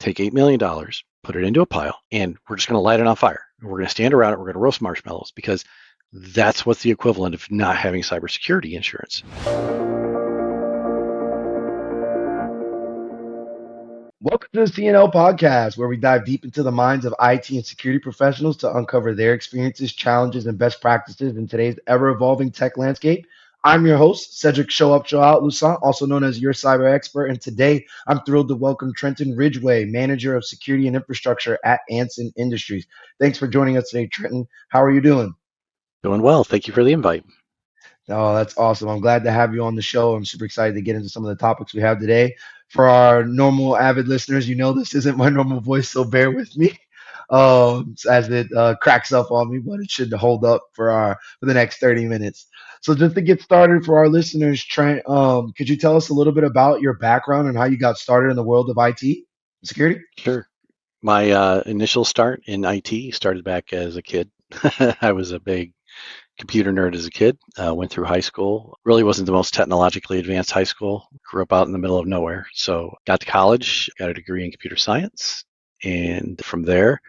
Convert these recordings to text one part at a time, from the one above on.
take $8 million, put it into a pile, and we're just going to light it on fire. We're going to stand around it. We're going to roast marshmallows because that's what's the equivalent of not having cybersecurity insurance. Welcome to the CNL Podcast, where we dive deep into the minds of IT and security professionals to uncover their experiences, challenges, and best practices in today's ever-evolving tech landscape. I'm your host, Sedric Show Up, Show Out Lusant, also known as your cyber expert. And today, I'm thrilled to welcome Trenton Ridgway, Manager of Security and Infrastructure at Anson Industries. Thanks for joining us today, Trenton. How are you doing? Doing well. Thank you for the invite. Oh, that's awesome. I'm glad to have you on the show. I'm super excited to get into some of the topics we have today. For our normal avid listeners, you know this isn't my normal voice, so bear with me as it cracks up on me, but it should hold up for the next 30 minutes. So just to get started for our listeners, Trent, could you tell us a little bit about your background and how you got started in the world of IT security? Sure. My initial start in IT started back as a kid. I was a big computer nerd as a kid. Went through high school. Really wasn't the most technologically advanced high school. Grew up out in the middle of nowhere. So got to college, got a degree in computer science. And from there,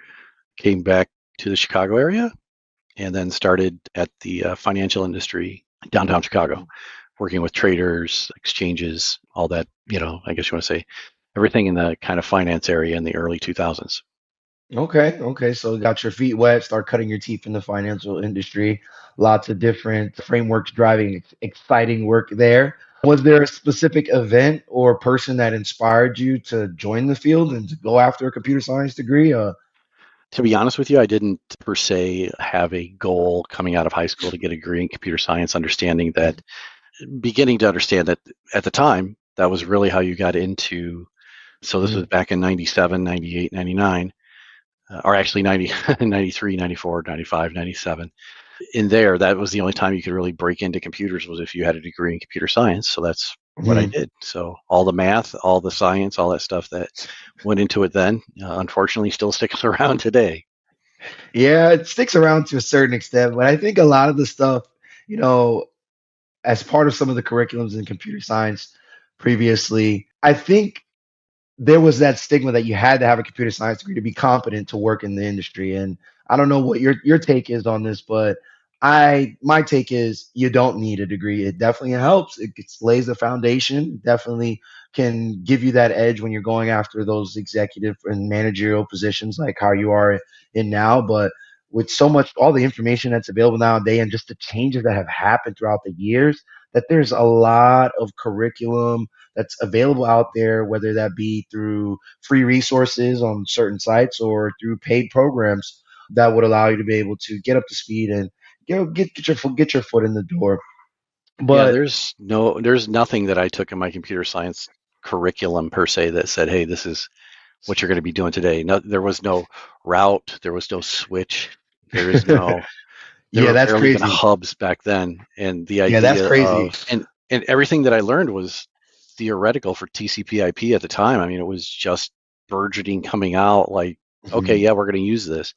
came back to the Chicago area and then started at the financial industry downtown Chicago, working with traders, exchanges, all that, I guess you want to say everything in the kind of finance area in the early 2000s. Okay. So got your feet wet, start cutting your teeth in the financial industry. Lots of different frameworks driving exciting work there. Was there a specific event or person that inspired you to join the field and to go after a computer science degree? To be honest with you, I didn't per se have a goal coming out of high school to get a degree in computer science, beginning to understand that at the time, that was really how you got into. So this was back in 97, 98, 99. Or actually 90, 93, 94, 95, 97. In there, that was the only time you could really break into computers was if you had a degree in computer science. So that's what I did. So all the math, all the science, all that stuff that went into it then, unfortunately, still sticks around today. Yeah, it sticks around to a certain extent, but I think a lot of the stuff, as part of some of the curriculums in computer science previously, I think there was that stigma that you had to have a computer science degree to be competent to work in the industry. And I don't know what your take is on this, but my take is you don't need a degree. It definitely helps. It lays the foundation. Definitely can give you that edge when you're going after those executive and managerial positions like how you are in now. But with so much, all the information that's available nowadays and just the changes that have happened throughout the years, that there's a lot of curriculum that's available out there, whether that be through free resources on certain sites or through paid programs that would allow you to be able to get up to speed and get your foot in the door. But there's nothing that I took in my computer science curriculum per se that said, hey, this is what you're going to be doing today. No, there was no route, there was no switch, there is no that's crazy. Even hubs back then, and the idea that's crazy. And everything that I learned was theoretical for TCP/IP at the time. I mean, it was just burgeoning, coming out like, okay, yeah, we're going to use this.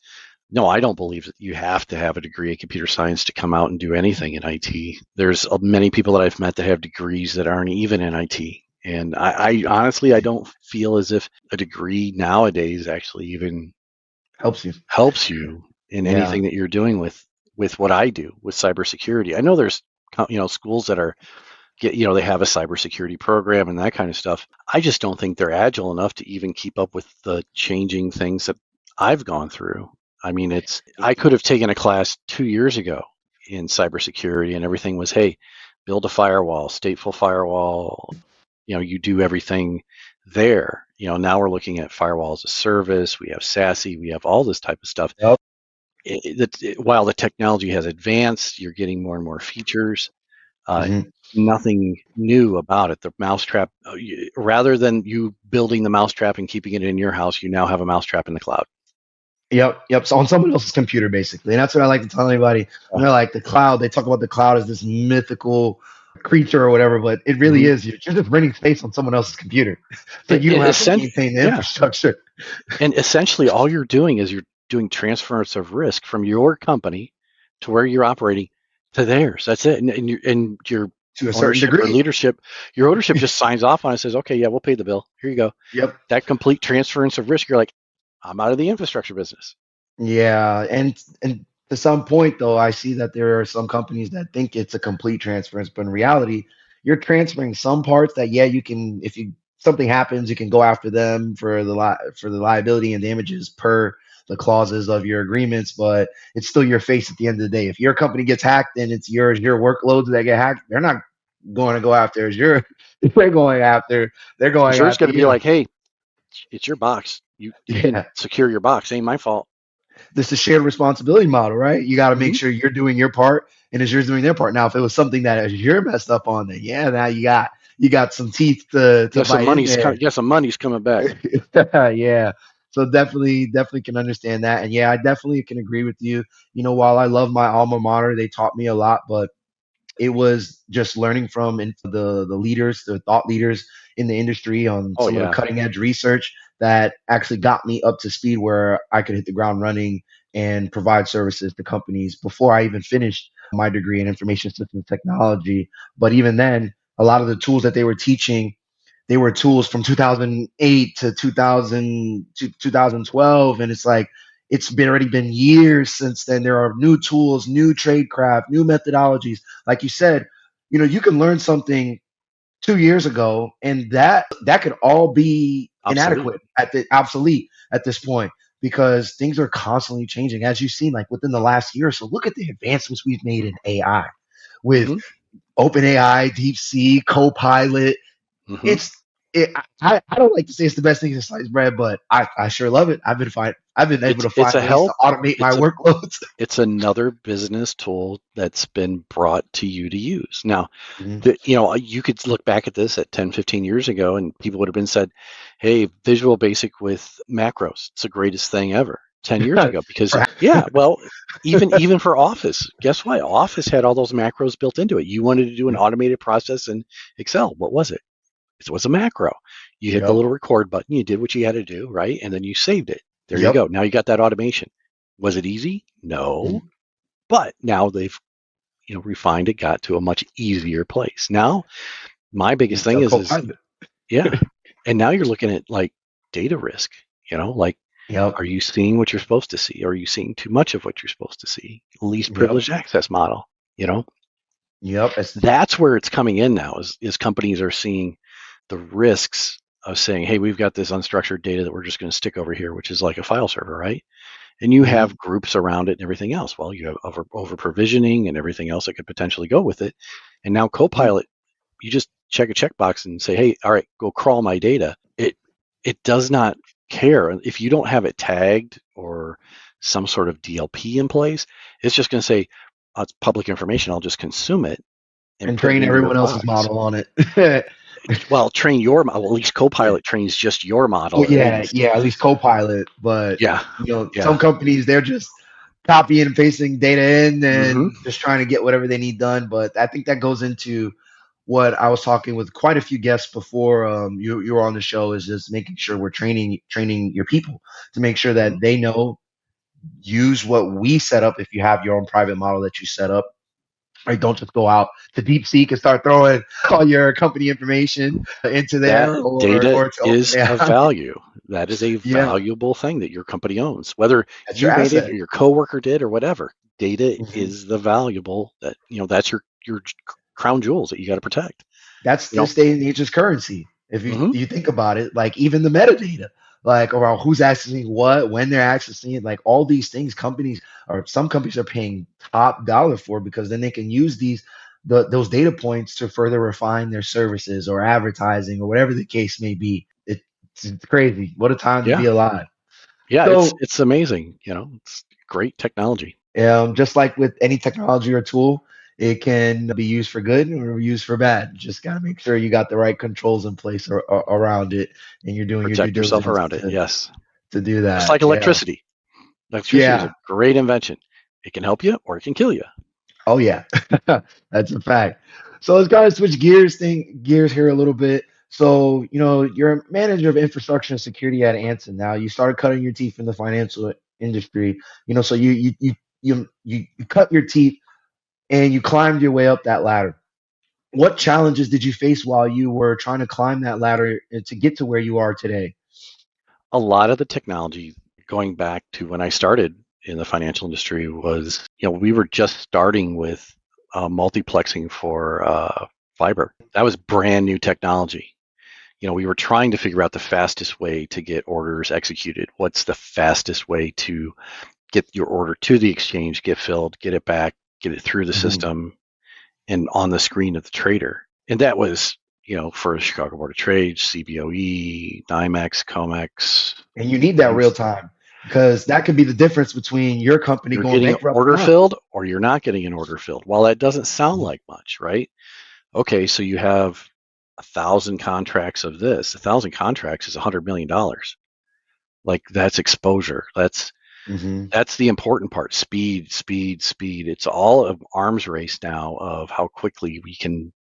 No, I don't believe that you have to have a degree in computer science to come out and do anything in IT. There's many people that I've met that have degrees that aren't even in IT. And I honestly, I don't feel as if a degree nowadays actually even helps you in anything that you're doing with what I do with cybersecurity. I know there's schools that are they have a cybersecurity program and that kind of stuff. I just don't think they're agile enough to even keep up with the changing things that I've gone through. I mean, I could have taken a class 2 years ago in cybersecurity and everything was, hey, build a firewall, stateful firewall. You do everything there. Now we're looking at firewall as a service. We have SASE. We have all this type of stuff. Yep. While the technology has advanced, you're getting more and more features. Nothing new about it. The mousetrap, rather than you building the mousetrap and keeping it in your house, you now have a mousetrap in the cloud. Yep. So on someone else's computer, basically. And that's what I like to tell anybody. When they're like the cloud, they talk about the cloud as this mythical creature or whatever, but it really is. You're just renting space on someone else's computer. So you don't have to maintain the infrastructure. And essentially all you're doing is you're doing transference of risk from your company to where you're operating to theirs. That's it. And you're to a certain ownership or degree. leadership, your ownership just signs off on it and says, okay, yeah, we'll pay the bill. Here you go. Yep. That complete transference of risk, you're like, I'm out of the infrastructure business. Yeah, and to some point though, I see that there are some companies that think it's a complete transference, but in reality, you're transferring some parts that yeah, you can if you something happens, you can go after them for for the liability and damages per the clauses of your agreements, but it's still your face at the end of the day. If your company gets hacked and it's your workloads that get hacked, they're not going to go after as your they're going after they're going Insurance got after to be you. like, hey, it's your box. You didn't Yeah. secure your box. Ain't my fault. This is a shared responsibility model, right? You got to make Mm-hmm. sure you're doing your part and Azure's doing their part. Now, if it was something that Azure messed up on, then yeah, now you got some teeth to bite in there. Some money's coming back. Yeah. So definitely can understand that. And yeah, I definitely can agree with you. You know, while I love my alma mater, they taught me a lot, but it was just learning from the leaders, the thought leaders in the industry on Oh some of the yeah. cutting edge research that actually got me up to speed where I could hit the ground running and provide services to companies before I even finished my degree in information systems technology. But even then, a lot of the tools that they were teaching, they were tools from 2008 to 2012, and it's like it's been already been years since then. There are new tools, new tradecraft, new methodologies. Like you said, you know, you can learn something 2 years ago, and that could all be Obsolete. inadequate at the obsolete at this point because things are constantly changing, as you've seen, like within the last year or so. Look at the advancements we've made in AI with Mm-hmm. OpenAI, DeepSeek, Copilot. Mm-hmm. It's I don't like to say it's the best thing since sliced bread, but I sure love it. I've been able to It's find a ways to help. automate my It's a workloads. it's another business tool that's been brought to you to use. Now, Mhm. you could look back at this at 10, 15 years ago and people would have been said, hey, Visual Basic with macros, it's the greatest thing ever 10 years ago. Because yeah, well, even for Office, guess what? Office had all those macros built into it. You wanted to do an automated process in Excel. What was it? It was a macro. You hit the Yep. little record button, you did what you had to do, right? And then you saved it. There you Yep. go. Now you got that automation. Was it easy? No. Mhm. But now they've refined it, got to a much easier place. Now, my biggest It's a thing is Copilot. yeah. And now you're looking at like data risk, like Yep. are you seeing what you're supposed to see? Are you seeing too much of what you're supposed to see? Least Yep. privileged access model, you know? Yep. It's, That's where it's coming in now is companies are seeing the risks of saying, hey, we've got this unstructured data that we're just going to stick over here, which is like a file server, right? And you mhm. have groups around it and everything else. Well, you have over provisioning and everything else that could potentially go with it. And now Copilot, you just check a checkbox and say, hey, all right, go crawl my data. It does not care if you don't have it tagged or some sort of DLP in place. It's just going to say, it's public information. I'll just consume it and And put it train into your everyone else's box. model on it. Well, train your model. Well, at least Copilot trains just your Well, model, at yeah, least. yeah, at least Copilot. But Yeah, some yeah. companies they're just copying and pasting data in Mm-hmm. and just trying to get whatever they need done. But I think that goes into what I was talking with quite a few guests before you were on the show is just making sure we're training your people to make sure Mm-hmm. that they know use what we set up if you have your own private model that you set up. Right, don't just go out to DeepSeek and start throwing all your company information into That there data or to is of OpenAI. value. That is a Yeah, valuable thing that your company owns, whether that's your you made it or asset. your coworker did or whatever. Data Mhm. is the valuable that's your crown jewels that you got to protect. That's You know. this day and age's currency. If Mm-hmm. you think about it, like even the metadata, like around who's accessing what, when they're accessing it, like all these things, companies or some companies are paying top dollar for because then they can use those data points to further refine their services or advertising or whatever the case may be. It's crazy. What a time to Yeah, be alive. yeah. It's So it's amazing. It's great technology. just like with any technology or tool, it can be used for good or used for bad. Just got to make sure you got the right controls in place around it, and you're doing your due Protect yourself diligence around it. Yes. to do Just that. like Yeah, electricity. Electricity is a yeah, great invention. It can help you or it can kill you. oh yeah, that's a fact. So let's kind of switch gears here a little bit. So you're a manager of infrastructure and security at Anson. Now you started cutting your teeth in the financial industry. So you cut your teeth and you climbed your way up that ladder. What challenges did you face while you were trying to climb that ladder to get to where you are today? A lot of the technology going back to when I started in the financial industry was, we were just starting with multiplexing for fiber. That was brand new technology. We were trying to figure out the fastest way to get orders executed. What's the fastest way to get your order to the exchange, get filled, get it back, get it through the Mhm. system and on the screen of the trader. And that was, for Chicago Board of Trade, CBOE, NYMEX, COMEX, And you need that real things. time because that could be the difference between your company You're going getting an bankrupt or order not. filled or you're not getting an order filled. Well, that doesn't sound Mhm. like much, right? Okay, so you have 1,000 contracts of this. 1,000 contracts is $100 million. Like that's exposure. Mhm. That's the important part. Speed, speed, speed. It's all of arms race now of how quickly we can,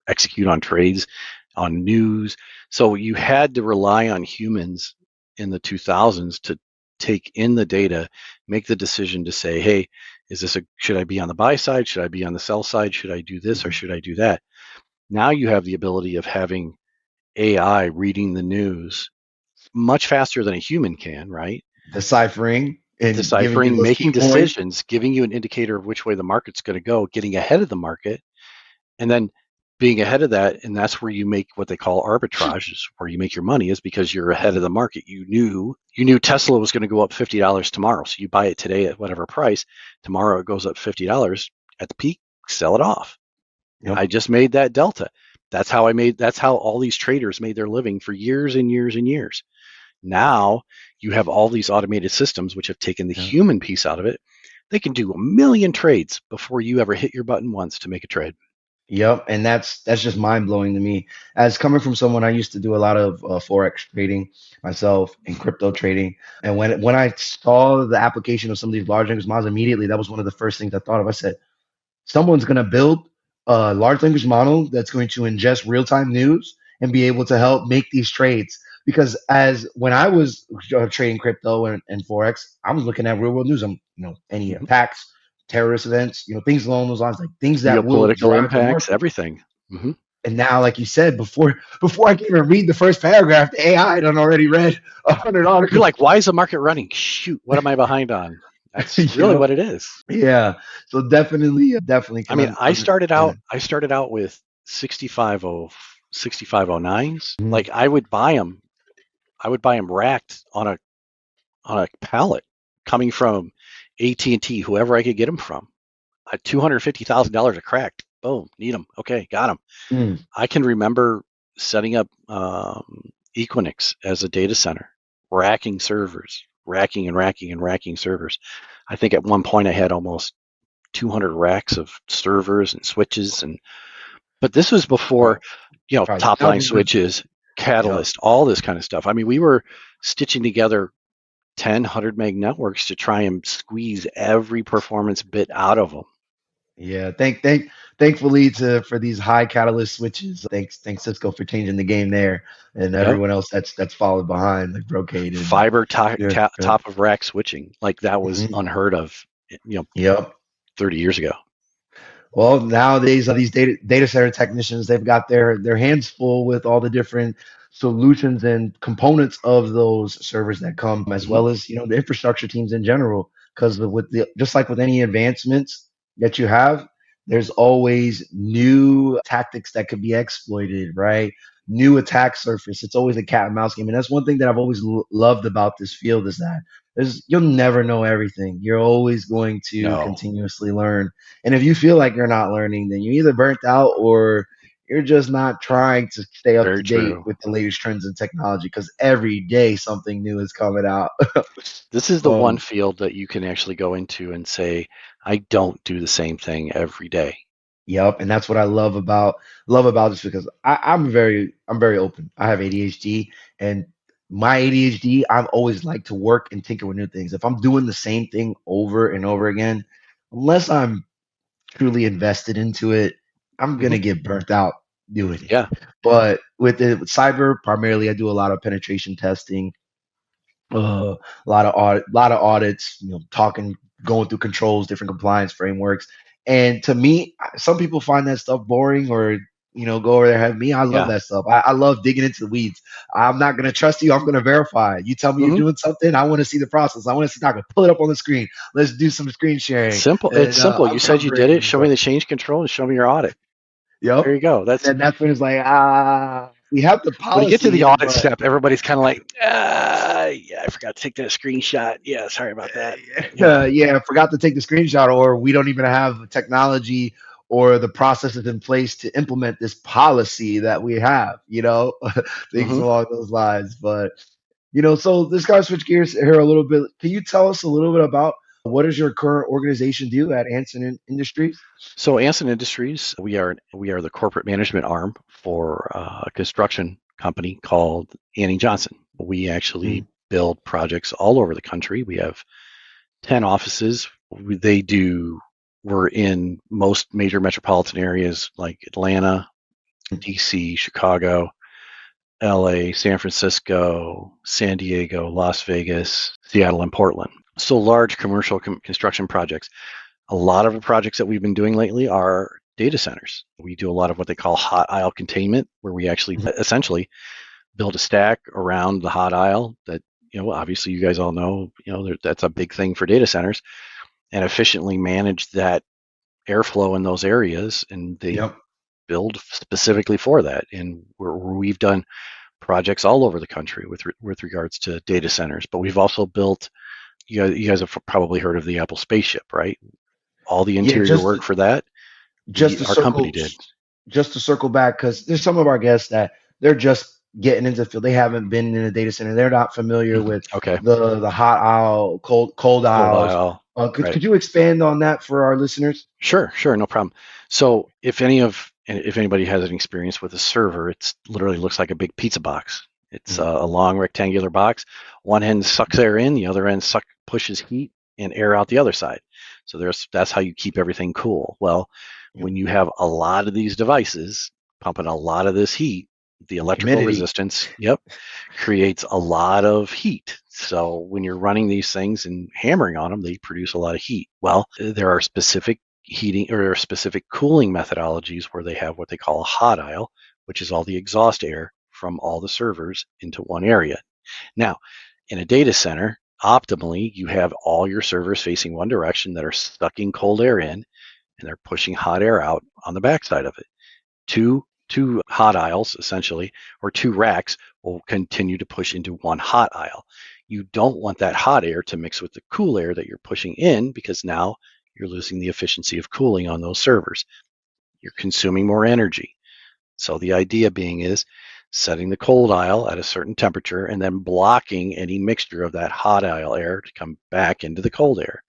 execute on trades, on news. So you had to rely on humans in the 2000s to take in the data, make the decision to say, hey, should I be on the buy side? Should I be on the sell side? Should I do this or Mhm. should I do that? Now you have the ability of having AI reading the news much faster than a human can, right? Deciphering and giving you Deciphering, those making key points. decisions, giving you an indicator of which way the market's going to go, getting ahead of the market, and then being ahead of that. And that's where you make what they call arbitrage, where you make your money is because you're ahead of Mhm. the market. You knew Tesla was going to go up $50 tomorrow. So you buy it today at whatever price. Tomorrow it goes up $50 at the peak, sell it off. I Yep. just made that delta. That's how all these traders made their living for years and years and years. Now you have all these automated systems which have taken the Yeah. human piece out of it. They can do a million trades before you ever hit your button once to make a trade. Yep, and that's just mind blowing to me. As coming from someone, I used to do a lot of forex trading myself and crypto trading, and when I saw the application of some of these large language models, immediately that was one of the first things I thought of. I said, someone's going to build a large language model that's going to ingest real time news and be able to help make these trades. Because as when I was trading crypto and forex, I was looking at real world news. Any Mm-hmm. attacks, terrorist events, things along those lines, like things that will Geopolitical drive the impacts, market. everything. Mm-hmm. And now, like you said, before I can even read the first paragraph, the AI done already read 100 You're articles. like, why is the market running? Shoot, what am I behind on? That's really Yep. what it is. Yeah. So definitely I can mean, I started out understand. I started out with 6509s. Mhm. Like I would buy them racked on a pallet coming from AT&T, whoever I could get them from. At $250,000 a crack. Boom, need them. Okay, got them. Mm. I can remember setting up Equinix as a data center, racking servers, racking and racking and racking servers. I think at one point I had almost 200 racks of servers and switches, but this was before, Right. Right. top Now line these are, switches, yep. Catalyst, all this kind of stuff. I mean, we were stitching together 10, 100 meg networks to try and squeeze every performance bit out of them. Yeah. Thankfully to for these high catalyst switches. Thanks Cisco for changing the game there, and Yep. everyone else that's followed behind, like Brocade and Fiber yeah. top of rack switching, like that was Mhm. unheard of, you know, Yep. 30 years ago. Well, nowadays these data center technicians, they've got their hands full with all the different solutions and components of those servers that come, as Hmm. well as the infrastructure teams in general. Because with the just like with any advancements that you have, there's always new tactics that could be exploited, right? New attack surface. It's always a cat and mouse game, and that's one thing that I've always loved about this field is that you'll never know everything. You're always going to No, continuously learn, and if you feel like you're not learning, then you're either burnt out or you're just not trying to stay up very to date true. with the latest trends in technology because every day something new is coming out. This is the one um, field that you can actually go into and say, I don't do the same thing every day. yep, and that's what I love about this because I'm very open. I have ADHD, and my ADHD, I've always liked to work and tinker with new things. If I'm doing the same thing over and over again, unless I'm truly invested into it, I'm Hmm. gonna get burnt out doing it. Yeah. But with cyber, primarily, I do a lot of penetration testing, a lot of audits, talking, going through controls, different compliance frameworks, And to me, some people find that stuff boring or go over their head. Me, I love Yeah. that stuff. I love digging into the weeds. I'm not gonna trust you. I'm gonna verify. You tell me you're hmm doing something. I want to see the process. I want to see. I can pull it up on the screen. Let's do some screen sharing. Simple. It's And simple. You said I'm you great did with it. this Show me stuff. the change control and show me your audit. Yep. There you go. And then that's when it's like, we have the When you get to policy the here, audit but step, everybody's kind of like, yeah, I forgot to take that screenshot. Yeah, sorry about that. Yeah. yeah, I forgot to take the screenshot, or we don't even have technology or the processes in place to implement this policy that we have, things hmm along those lines. But, so this guy switch gears here a little bit. Can you tell us a little bit about what does your current organization do at Anson Industries? So Anson Industries, we are the corporate management arm for a construction company called Annie Johnson. We actually build projects all over the country. We have 10 offices. We're in most major metropolitan areas like Atlanta, DC, Chicago, LA, San Francisco, San Diego, Las Vegas, Seattle, and Portland. So large commercial construction projects. A lot of the projects that we've been doing lately are data centers. We do a lot of what they call hot aisle containment, where we actually essentially build a stack around the hot aisle that, obviously you guys all know, that's a big thing for data centers, and efficiently manage that airflow in those areas. And they Yep. build specifically for that. And we've done projects all over the country with regards to data centers. But we've also built, you guys have probably heard of the Apple spaceship, right? All the Yeah, interior work for that, just to our company circle did. just to circle back, because there's some of our guests that they're just getting into the field. They haven't been in a data center. They're not familiar with Okay. the hot aisle, cold Cold aisles. aisle. Could Right. you expand on that for our listeners? Sure, no problem. So if anybody has an experience with a server, it literally looks like a big pizza box. It's Mhm. a long rectangular box. One end sucks air in, the other end pushes heat and air out the other side. So that's how you keep everything cool. Well, Yep. when you have a lot of these devices pumping a lot of this heat, the electrical Humidity. resistance, creates a lot of heat. So when you're running these things and hammering on them, they produce a lot of heat. Well, there are specific heating or specific cooling methodologies where they have what they call a hot aisle, which is all the exhaust air from all the servers into one area. Now, in a data center, optimally, you have all your servers facing one direction that are sucking cold air in, and they're pushing hot air out on the backside of it. Two hot aisles, essentially, or two racks will continue to push into one hot aisle. You don't want that hot air to mix with the cool air that you're pushing in, because now you're losing the efficiency of cooling on those servers. You're consuming more energy. So the idea being is setting the cold aisle at a certain temperature and then blocking any mixture of that hot aisle air to come back into the cold air.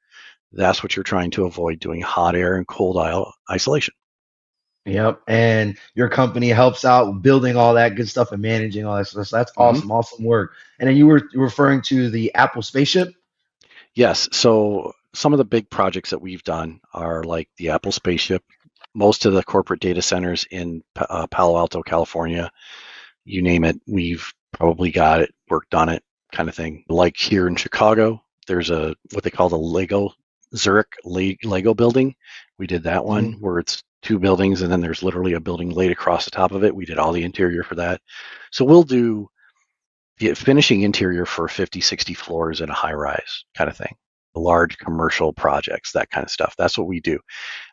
That's what you're trying to avoid, doing hot air and cold aisle isolation. Yep. And your company helps out building all that good stuff and managing all that stuff. So that's hmm awesome. Awesome work. And then you were referring to the Apple spaceship. Yes. So some of the big projects that we've done are like the Apple spaceship, most of the corporate data centers in Palo Alto, California, you name it, we've probably got it, worked on it, kind of thing. Like here in Chicago, there's what they call the Zurich Lego building. We did that one Mhm. where it's two buildings and then there's literally a building laid across the top of it. We did all the interior for that. So we'll do the finishing interior for 50, 60 floors in a high rise kind of thing. The large commercial projects, that kind of stuff. That's what we do.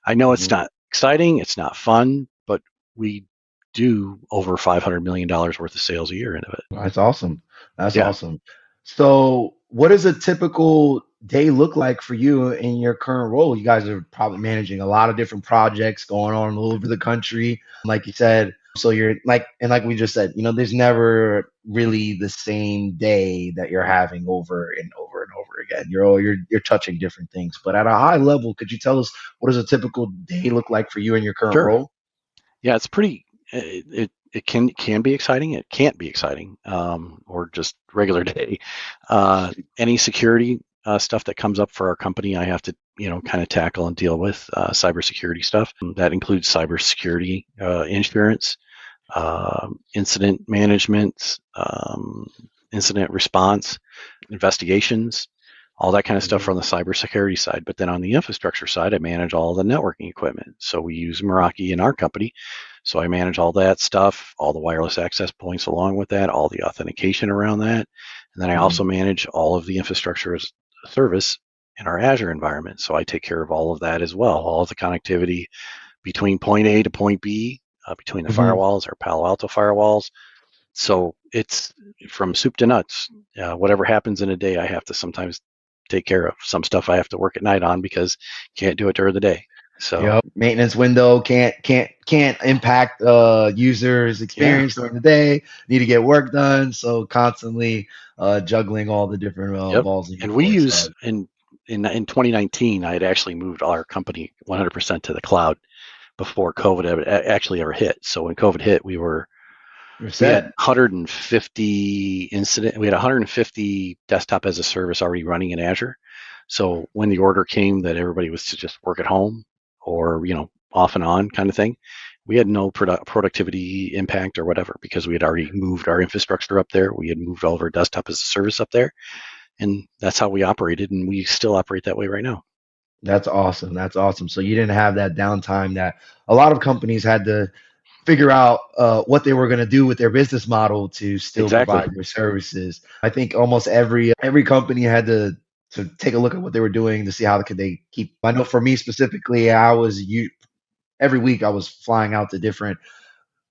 I know it's Mhm. not exciting, it's not fun, but we do over $500 million worth of sales a year into it. That's awesome. That's Yeah. awesome. So, what does a typical day look like for you in your current role? You guys are probably managing a lot of different projects going on all over the country, like you said. So you're like, and like we just said, there's never really the same day that you're having over and over and over again. You're touching different things. But at a high level, could you tell us what does a typical day look like for you in your current Sure. role? Yeah, it's pretty. It can be exciting. It can't be exciting, or just regular day. Any security stuff that comes up for our company, I have to kind of tackle and deal with cybersecurity stuff. That includes cybersecurity insurance, incident management, incident response, investigations. all that kind of stuff Mhm. from the cybersecurity side. But then on the infrastructure side, I manage all the networking equipment. So we use Meraki in our company. So I manage all that stuff, all the wireless access points along with that, all the authentication around that. And then I also Mhm. manage all of the infrastructure as a service in our Azure environment. So I take care of all of that as well, all of the connectivity between point A to point B, between the Mhm. firewalls, our Palo Alto firewalls. So it's from soup to nuts. Whatever happens in a day, I have to sometimes take care of. Some stuff I have to work at night on because can't do it during the day. So Yep. Maintenance window can't impact users' yeah, experience during the day. Need to get work done, so constantly juggling all the different yep. balls in your And we court. use So in 2019, I had actually moved our company 100% to the cloud before COVID actually ever hit. So when COVID hit, you're we had set. 150 incident. We had 150 desktop as a service already running in Azure. So when the order came that everybody was to just work at home or off and on kind of thing, we had no productivity impact or whatever because we had already moved our infrastructure up there. We had moved all of our desktop as a service up there, and that's how we operated, and we still operate that way right now. That's awesome. That's awesome. So you didn't have that downtime that a lot of companies had to figure out what they were going to do with their business model to still Exactly. provide their services. I think almost every company had to take a look at what they were doing to see how could they keep. I know for me specifically, every week I was flying out to different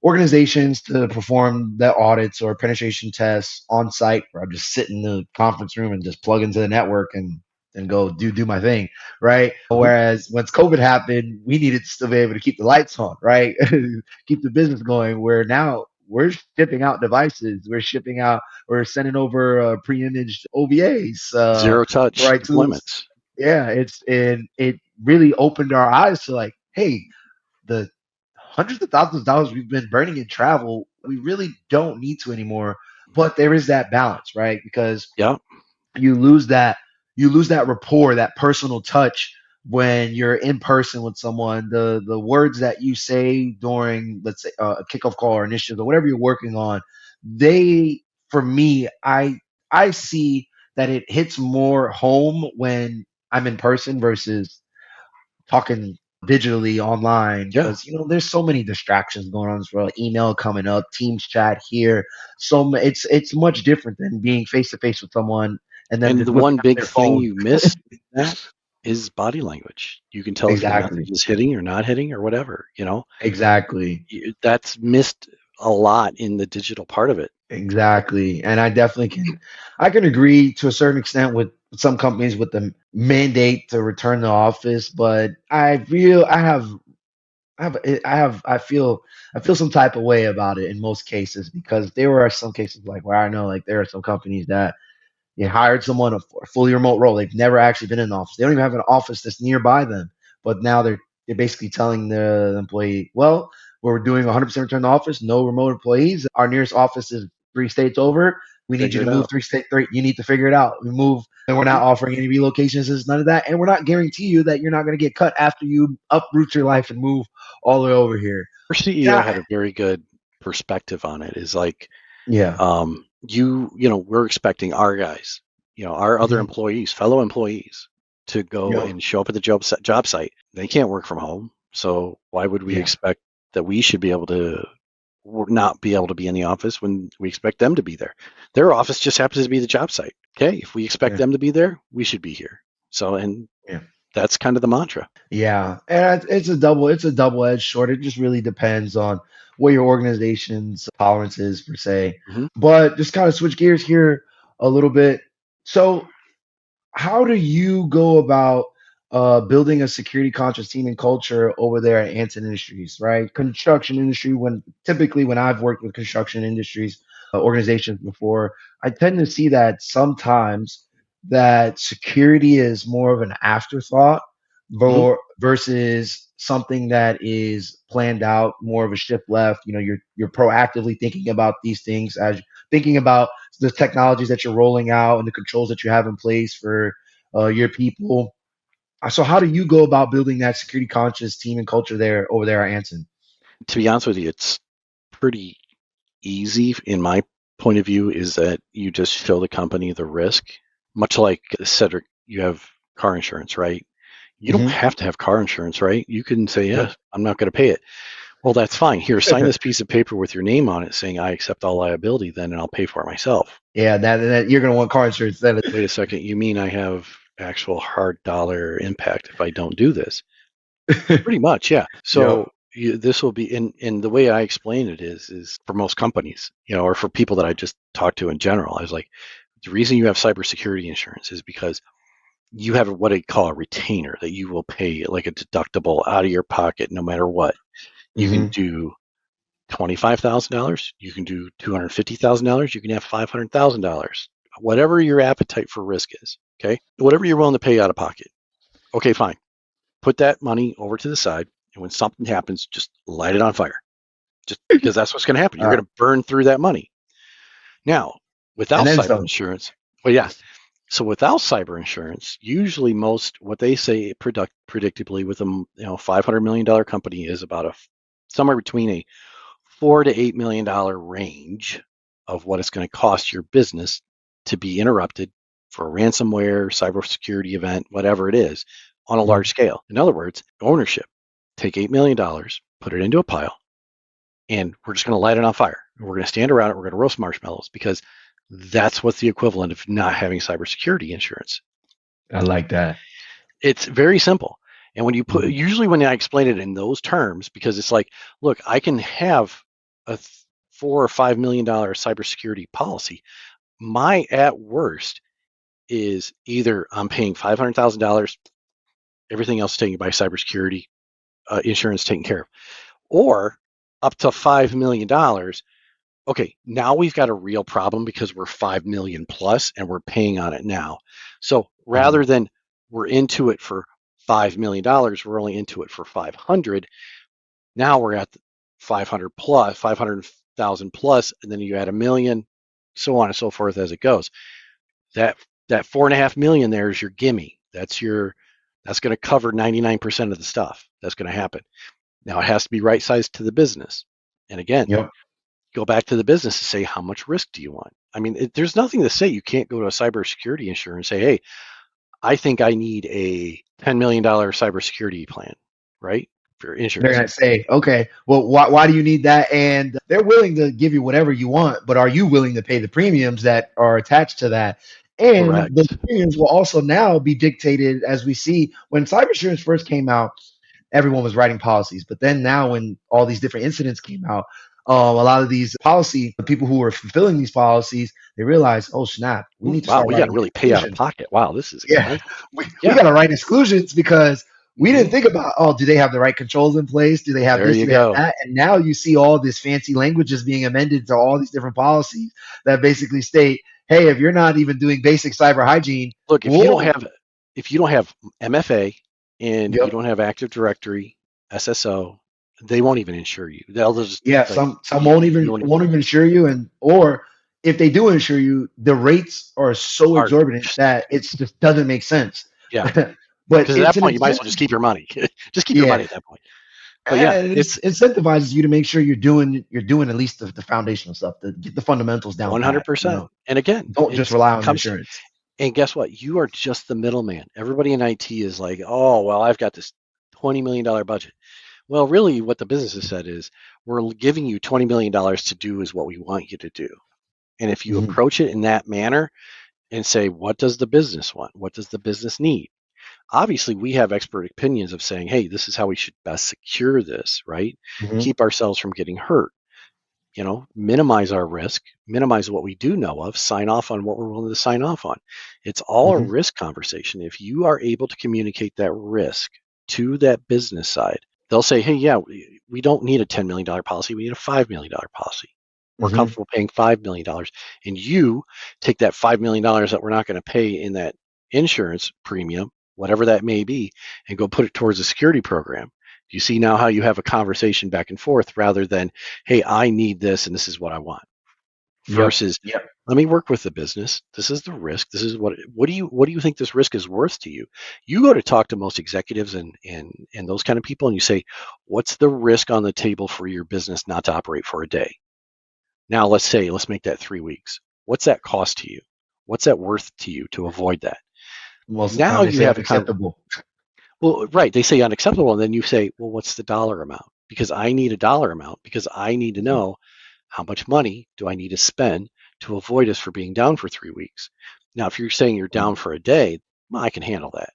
organizations to perform the audits or penetration tests on site where I just sit in the conference room and just plug into the network and go do my thing, right? Mhm. Whereas once COVID happened, we needed to still be able to keep the lights on, right? Keep the business going. Where now we're shipping out devices, we're sending over pre-imaged OVAs, Zero touch right tools. deployments. Yeah, it really opened our eyes to like, hey, the hundreds of thousands of dollars we've been burning in travel, we really don't need to anymore. But there is that balance, right? Because Yeah. you lose that you lose that rapport, that personal touch when you're in person with someone. The words that you say during, let's say, a kickoff call or initiative or whatever you're working on, they for me, I see that it hits more home when I'm in person versus talking digitally online Yeah. because there's so many distractions going on as well. Email coming up, Teams chat here. It's much different than being face to face with someone and them And just the whipping one out big their thing phone. you miss in that is body language. You can tell if your message Exactly. is hitting or not hitting or whatever. Exactly. That's missed a lot in the digital part of it. Exactly. And I definitely I can agree to a certain extent with some companies with the mandate to return to office, but I feel some type of way about it in most cases because there are some cases like where I know like there are some companies that they hired someone for a fully remote role. They've never actually been in an office. They don't even have an office that's nearby them. But now they're basically telling the employee, well, we're doing 100% return to office, no remote employees. Our nearest office is 3 states over. We need you Figure to it move out. 3 states. You need to figure it out. We move, and we're not Mhm. offering any relocations. There's none of that, and we're not guarantee you that you're not going to get cut after you uproot your life and move all the way over here. Our CEO Yeah, had a very good perspective on it. Is like, yeah, we're expecting our guys, our other hmm, employees, fellow employees, to go yep, and show up at the job site. They can't work from home, so why would we yeah, expect that we should be able to not be able to be in the office when we expect them to be there? Their office just happens to be the job site. Okay, if we expect yeah, them to be there, we should be here. So, and yeah. that's kind of the mantra. Yeah, and it's a double-edged sword. It just really depends on what your organization's tolerance is per se. Hmm. But just kind of switch gears here a little bit. So how do you go about building a security conscious team and culture over there at Anson Industries, right? Construction industry, when typically when I've worked with construction industries organizations before, I tend to see that sometimes that security is more of an afterthought Hmm. versus something that is planned out, more of a shift left. You're proactively thinking about these things as thinking about the technologies that you're rolling out and the controls that you have in place for your people. So, how do you go about building that security conscious team and culture there over there at Anson? To be honest with you, it's pretty easy in my point of view. Is that you just show the company the risk, much like Sedric you have car insurance, right? You don't Hmm. have to have car insurance, right? You can say, Yep. yeah, I'm not going to pay it. Well, that's fine. Here, sign this piece of paper with your name on it saying I accept all liability then, and I'll pay for it myself. Yeah, that you're gonna want car insurance then. Wait a second. You mean I have actual hard dollar impact if I don't do this? Pretty much, yeah. Yep. So this will be in the way I explain it is for most companies, or for people that I just talked to in general. I was like, the reason you have cybersecurity insurance is because you have what I call a retainer that you will pay like a deductible out of your pocket no matter what. You can Hmm. do $25,000. You can do $250,000. You can have $500,000. Whatever your appetite for risk is. Okay, whatever you're willing to pay out of pocket. Okay, fine. Put that money over to the side, and when something happens, just light it on fire. Just because that's what's going to happen. You're going to burn through that money. Now, without And then cyber some. insurance, well, yeah. So without cyber insurance, usually most what they say predictably with a $500 million company is about somewhere between a $4 to $8 million range of what it's going to cost your business to be interrupted for a ransomware, cybersecurity event, whatever it is, on a large scale. In other words, ownership. Take $8 million, put it into a pile, and we're just going to light it on fire. We're going to stand around it. We're going to roast marshmallows because that's what's the equivalent of not having cybersecurity insurance. I like that. It's very simple. And when you put, Mhm. usually when I explain it in those terms, because it's like, look, I can have a $4 or $5 million cybersecurity policy. My at worst is either I'm paying $500,000, everything else taken by cybersecurity insurance taken care of, or up to $5 million. Okay, now we've got a real problem because we're 5 million plus and we're paying on it now. So Mhm. rather than we're into it for $5 million, we're only into it for 500. Now we're at 500 plus, 500,000 plus, and then you add a million, so on and so forth as it goes. That that 4.5 million there is your gimme. That's going to cover 99% of the stuff that's going to happen. Now it has to be right sized to the business. And again, Yep. go back to the business to say, how much risk do you want? I mean, there's nothing to say you can't go to a cybersecurity insurer and say, hey, I think I need a $10 million cybersecurity plan, right? For They're insurance. gonna say, okay, well, why do you need that? And they're willing to give you whatever you want, but are you willing to pay the premiums that are attached to that? And those Correct. premiums will also now be dictated as we see when cyber insurance first came out. Everyone was writing policies. But then now, when all these different incidents came out, a lot of these policy the people who were fulfilling these policies, they realized, oh snap, we Ooh, need to wow, start we got to writing really pay out of exclusions. pocket. Wow, this is Yeah, expensive. we Yeah. got to write exclusions because we Hmm. didn't think about, oh, do they have the right controls in place? Do they have There this? you Do they have go. that? And now you see all this fancy languages being amended to all these different policies that basically state, hey, if you're not even doing basic cyber hygiene, Look, whoa, if you don't have MFA and you yep. don't have Active Directory, SSO, they won't even insure you. They'll just Yeah, like some won't you even don't won't even insure you, and or if they do insure you, the rates are so are exorbitant that it just doesn't make sense. yeah. But Because at it's that an point you might as well just incentive. keep your money. Just keep your Yeah, money at that point. But yeah, and it it's incentivizes you to make sure you're doing at least the foundational stuff to get the fundamentals down pat. 100%. And again, Don't just rely it on the comes insurance. and guess what? You are just the middleman. Everybody in IT is like, oh, well, I've got this $20 million budget. Well, really, what the business has said is we're giving you $20 million to do is what we want you to do. And if you Hmm. approach it in that manner and say, what does the business want? What does the business need? Obviously, we have expert opinions of saying, hey, this is how we should best secure this, right? Hmm. Keep ourselves from getting hurt. Minimize our risk, minimize what we do know of, sign off on what we're willing to sign off on. It's all a Hmm. risk conversation. If you are able to communicate that risk to that business side, they'll say, hey, yeah, we don't need a $10 million policy. We need a $5 million policy. We're Hmm. comfortable paying $5 million. And you take that $5 million that we're not going to pay in that insurance premium, whatever that may be, and go put it towards a security program. You see now how you have a conversation back and forth rather than, hey, I need this and this is what I want. Yep. Versus, Yep. let me work with the business. This is the risk. This is what do you think this risk is worth to you? You go to talk to most executives and those kind of people and you say, what's the risk on the table for your business not to operate for a day? Now let's make that 3 weeks. What's that cost to you? What's that worth to you to avoid that? Most of the Now time they you say have unacceptable. well, right. They say unacceptable, and then you say, well, what's the dollar amount? Because I need a dollar amount because I need to know how much money do I need to spend to avoid us for being down for 3 weeks. Now, if you're saying you're down for a day, well, I can handle that.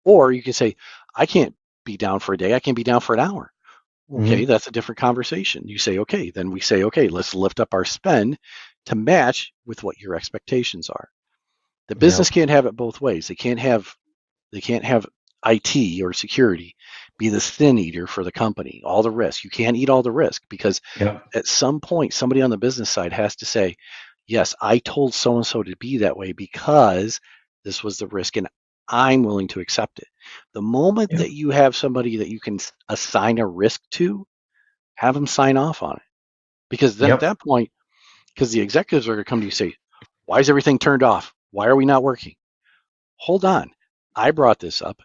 Or you can say, I can't be down for a day. I can be down for an hour. Okay, Mm-hmm. that's a different conversation. You say, okay, then we say, okay, let's lift up our spend to match with what your expectations are. The business Yep. can't have it both ways. They can't have IT or security be the thin eater for the company, all the risk. You can't eat all the risk because Yep. at some point somebody on the business side has to say, yes, I told so and so to be that way because this was the risk and I'm willing to accept it. The moment Yep. that you have somebody that you can assign a risk to, have them sign off on it. Because then at Yep. that point, because the executives are going to come to you and say, why is everything turned off? Why are we not working? Hold on. I brought this up.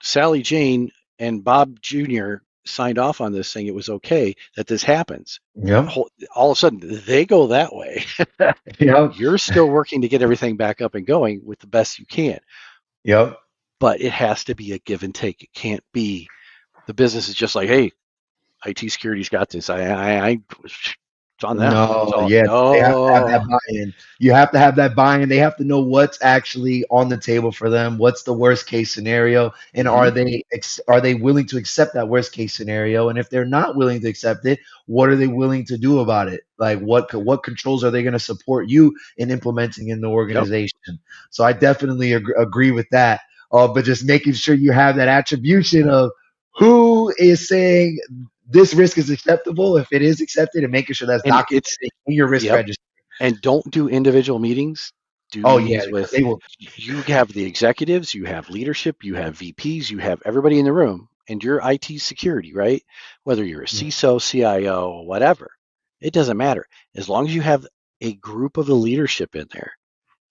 Sally Jane and Bob Jr. signed off on this saying it was okay that this happens. Yep. All of a sudden, they go that way. Yep. You're still working to get everything back up and going with the best you can, Yep. but it has to be a give and take. It can't be the business is just like, hey, IT security's got this. It's on them. No, So yeah, they have to have that no. buy-in. You have to have that buy-in. They have to know what's actually on the table for them. What's the worst case scenario, and Mm-hmm. are they willing to accept that worst case scenario? And if they're not willing to accept it, what are they willing to do about it? Like what controls are they going to support you in implementing in the Yep. organization? So I definitely agree with that. But just making sure you have that attribution of who is saying this risk is acceptable if it is accepted and making sure that's And documented it's in your risk yep. register. And don't do individual meetings. Do Oh yeah, meetings because with they will. you have the executives, you have leadership, you have VPs, you have everybody in the room, and your IT security, right? Whether you're a CISO, CIO, whatever, it doesn't matter. As long as you have a group of the leadership in there,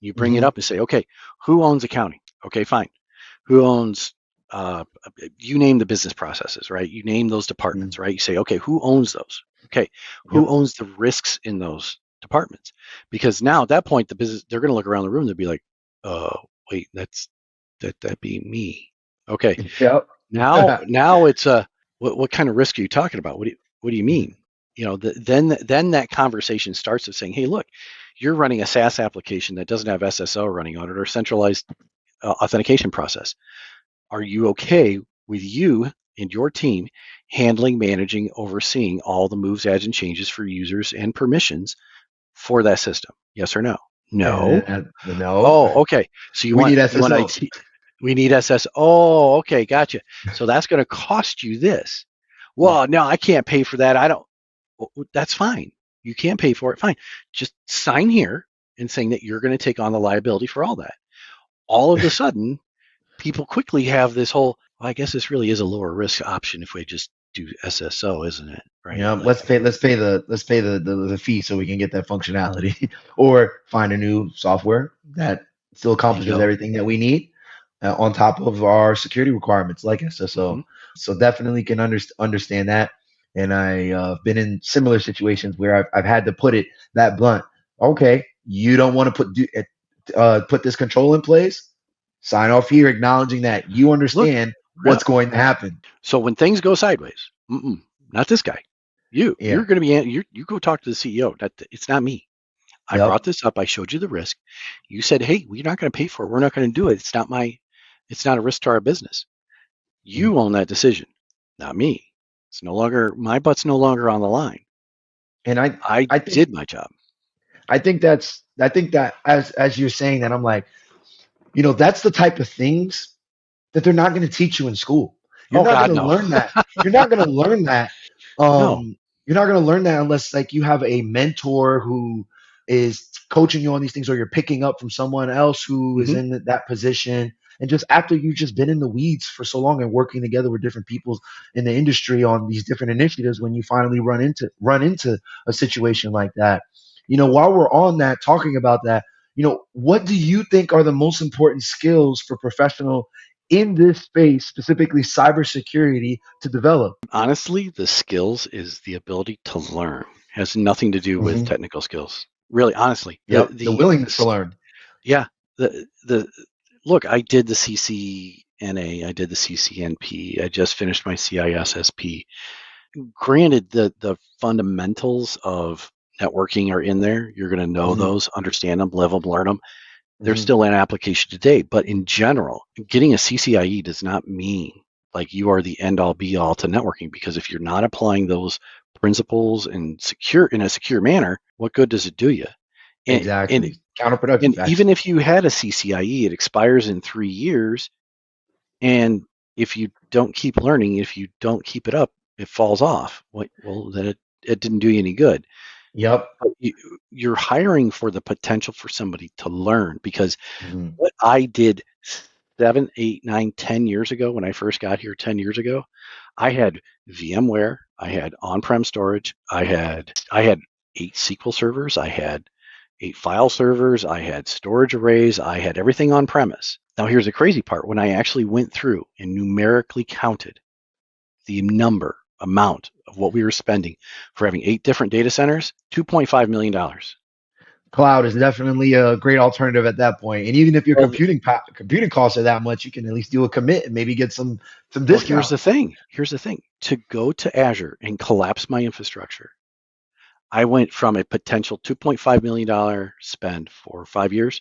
you bring it Mm-hmm. up and say, okay, who owns accounting? Okay, fine. Who owns uh, you name the business processes, right? You name those Mm-hmm. departments, right? You say, okay, who owns those? Okay, who Yep. owns the risks in those departments? Because now at that point, the business they're going to look around the room. They'll be like, wait, that be me. Okay, Yep. now it's what kind of risk are you talking about? What do you mean? You know, then that conversation starts of saying, hey, look, you're running a SaaS application that doesn't have SSO running on it or centralized authentication process. Are you okay with you and your team handling, managing, overseeing all the moves, adds, and changes for users and permissions for that system? Yes or no? And No. then no, Oh, okay. So we need you want SSO. IT? We need SS. Oh, okay, gotcha. So that's going to cost you this. Mm. Well, no, I can't pay for that. I don't. That's fine. You can't pay for it. Fine. Just sign here and saying that you're going to take on the liability for all that. All of a sudden, people quickly have this whole. Well, I guess this really is a lower risk option if we just do SSO, isn't it? Right? Yeah, Like, let's pay the fee so we can get that functionality, or find a new software that still accomplishes bingo. everything that we need on top of our security requirements like SSO. Mm-hmm. So definitely can understand that. And I been in similar situations where I've had to put it that blunt. Okay, you don't want to put this control in place. Sign off here, acknowledging that you Look, understand yeah. what's going to happen. So when things go sideways, not this guy. You're Yeah. going to be you go talk to the CEO. It's not me. I Yep. brought this up. I showed you the risk. You said, "Hey, we're not going to pay for it. We're not going to do it. It's not a risk to our business. Mm. You own that decision, not me. It's no longer my butt's no longer on the line. And I I think did my job. I think that as you're saying that, I'm like, that's the type of things that they're not going to teach you in school. You're Oh not going God, to no, learn that. You're not going to learn that. no. You're not going to learn that unless like you have a mentor who is coaching you on these things, or you're picking up from someone else who is Hmm. in that position. And just after you've just been in the weeds for so long and working together with different people in the industry on these different initiatives, when you finally run into a situation like that, while we're on that, talking about that, what do you think are the most important skills for professional in this space, specifically cybersecurity, to develop? Honestly, the skills is the ability to learn. It has nothing to do with Hmm. technical skills. Really, honestly, Yep, the willingness to learn. yeah, the look, I did the CCNA, I did the CCNP, I just finished my CISSP. Granted, the fundamentals of networking are in there. You're going to know Hmm. those, understand them, live them, learn them. They're Hmm. still in application today. But in general, getting a CCIE does not mean like you are the end all be all to networking, because if you're not applying those principles and in a secure manner, what good does it do you? And and Exactly. and Counterproductive, even actually. if you had a CCIE, it expires in 3 years. And if you don't keep learning, if you don't keep it up, it falls off. Well, then it didn't do you any good. Yep. But you're hiring for the potential for somebody to learn, because Hmm. what I did 7, 8, 9, 10 years ago when I first got here 10 years ago, I had VMware, I had on-prem storage, I had 8 SQL servers, I had 8 file servers, I had storage arrays, I had everything on premise. Now here's the crazy part. When I actually went through and numerically counted the amount of what we were spending for having 8 different data centers, $2.5 million. Cloud is definitely a great alternative at that point. And even if your Well, computing costs are that much, you can at least do a commit and maybe get some well, here's discount. the thing. Here's the thing. To go to Azure and collapse my infrastructure, I went from a potential $2.5 million spend for 5 years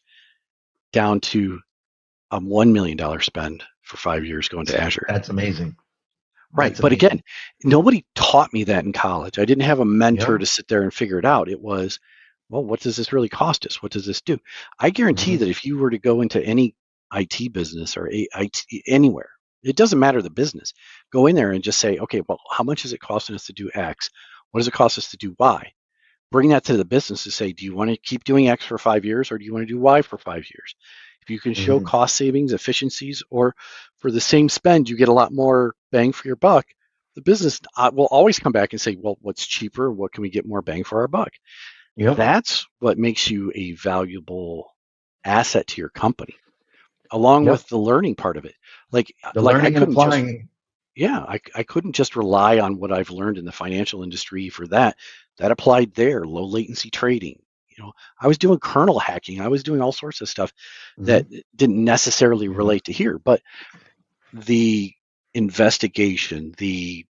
down to a $1 million spend for 5 years going to Azure. That's amazing. Right. That's But again, amazing. nobody taught me that in college. I didn't have a mentor Yep. to sit there and figure it out. It was, well, what does this really cost us? What does this do? I guarantee Hmm. that if you were to go into any IT business or IT anywhere, it doesn't matter the business, go in there and just say, okay, well, how much is it costing us to do X? What does it cost us to do Y? Bring that to the business to say, do you want to keep doing X for 5 years, or do you want to do Y for 5 years? If you can show Hmm. cost savings, efficiencies, or for the same spend, you get a lot more bang for your buck, the business will always come back and say, well, what's cheaper? What can we get more bang for our buck? Yep. That's what makes you a valuable asset to your company, along Yep. with the learning part of it. Like, The like I learning and couldn't just applying. yeah, I couldn't just rely on what I've learned in the financial industry for that. That applied there, low latency trading. I was doing kernel hacking. I was doing all sorts of stuff that Hmm. didn't necessarily Yeah. relate to here, but the investigation, the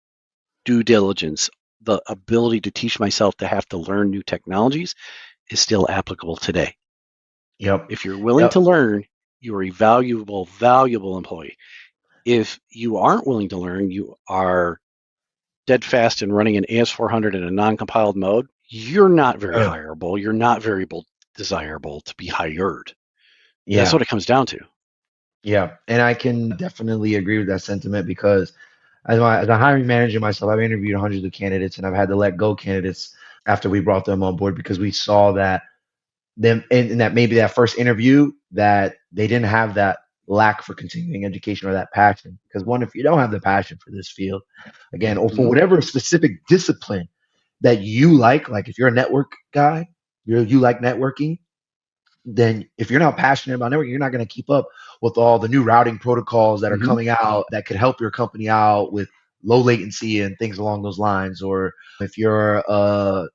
due diligence, the ability to teach myself to have to learn new technologies is still applicable today. Yep. If you're willing Yep. to learn, you are a valuable employee. If you aren't willing to learn, you are dead fast and running an AS400 in a non-compiled mode, you're not very Uh, hireable. You're not very desirable to be hired. That's yeah. what it comes down to. Yeah. And I can definitely agree with that sentiment because as a hiring manager myself, I've interviewed hundreds of candidates and I've had to let go candidates after we brought them on board because we saw that them and that maybe that first interview that they didn't have that lack for continuing education or that passion. Because one, if you don't have the passion for this field, again, or for Mm-hmm. whatever specific discipline that you like if you're a network guy, you like networking, then if you're not passionate about networking, you're not going to keep up with all the new routing protocols that are Mm-hmm. coming out that could help your company out with low latency and things along those lines. Or if you're a